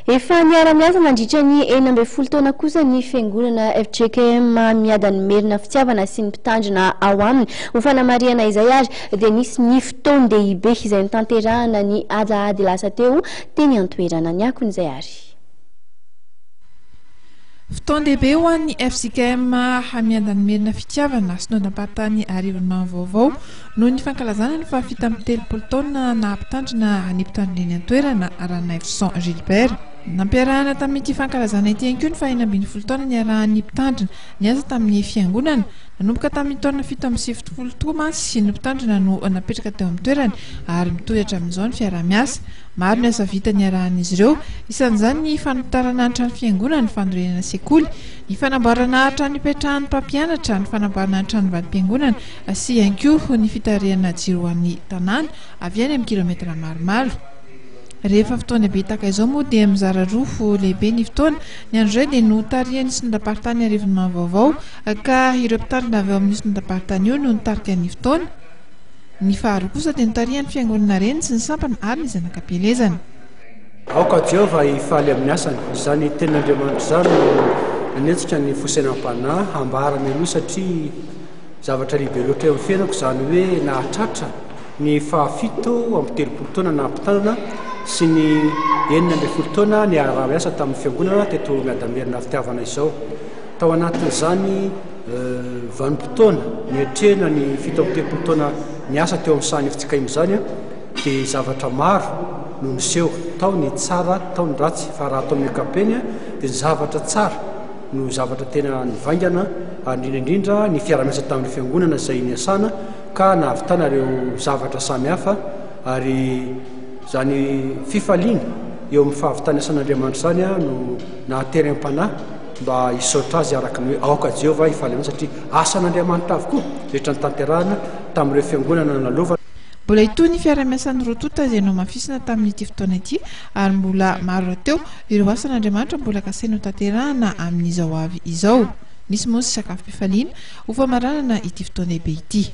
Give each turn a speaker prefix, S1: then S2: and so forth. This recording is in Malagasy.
S1: Efa niara-miasa mandritra ny 12 taona kosa ny fiangonana FJKM miadany merina fitiavana sy ny mpitandrina ao aminy. Ho fanamariana izay ary dia nisy ny fotoan-dehibe izay nitanterahana ny ady lasa teo teny antoerana ny akon'izay ary.
S2: Fotoan-dehibe ho an'ny FJKM hamiadany merina fitiavana synodam-paritany Arivon'ny vaovao noho ny fankalazana ny fahafita amin'ny 30 taona na mpitandrina ny mpitandrina eny antoerana Ranaivo Gilbert. Nampiarahana tamin'ity fankalazana ity ihany koa ny 70 taona niarahan'ny mpitandrina niasa tamin'ny fiangonana nanomboka tamin'ny taona 70 taona sy ny mpitandrina no napetraka teo amin'ny toerana ary mitohy hatramin'izao ny fiara-miasa. Maro ny asa vita niarahan'izy ireo, isan'izany ny fanotarana ny trano fiangonana, ny fanorenana sekoly, ny fanamboarana trano ipetrahan'ny mpampianatra, ny fanamboarana trano valim-piangonana sy ihany koa ny fitarihana jiro ho an'ny tanàna avy any amin'ny kilometera maromaro. Rehefa fotoana be tahaka izao moa dia mizara roa lehibe ny fotoana. Ny andro iray dia notarihany synodam-paritany Arivon'ny vaovao ka ireo mpitandrina avy ao amin'ny synodam-paritany io no nitarika ny fotoana. Ny faharoa kosa dia notarihany fiangonana reny sy ny sampana ary ny zanakam-pielezana.
S3: Aoka Jehova hifaly amin'ny asany, izany ten'Andriamanitra izany nanetsika ny fosenam-panahy hambarany aloha satria zavatra lehibe loatra eo amin'ny fiainako izany hoe nahatratra ny fahafito amin'ny 30 taona na mpitandrina sy ny 40 taona ny ara-miasa tamin'ny fiangonana teto miadamerina fitiavana izao. Tao anatin'izany vanim-potoana nietrena ny fito amin'ny 30 taona niasa teo amin'ny sahany FJKM izany dia zavatra maro no niseho, tao ny tsara, tao ny ratsy, fa raha atao amin'ny ankapobeny dia ny zavatra tsara no zavatra tena nivaingana ary indrindra ny fiara-miasa tamin'ny fiangonana izay niasana ka nahavitana ireo zavatra samihafa ary zany fifaliana eo amin'ny fahavitana asan'Andriamanitra izany no nahatery am-panahy mba hisaotra azy araka ny hoe aoka Jehova hifaly amin'ny satria asan'Andriamanitra avokoa rehetra ny tanterahana tamin'ireo fiangonana nalova.
S2: Mbola itoy ny fiara-miasan'ny Rotota izay no mafisina tamin'ity fotoana ity ary mbola maro teo ireo asan'Andriamanitra mbola kasaina ho tanterahana amin'izao avy izao. Nisy moa sy sakafo-pifaliana ho famaranana ity fotoana lehibe ity.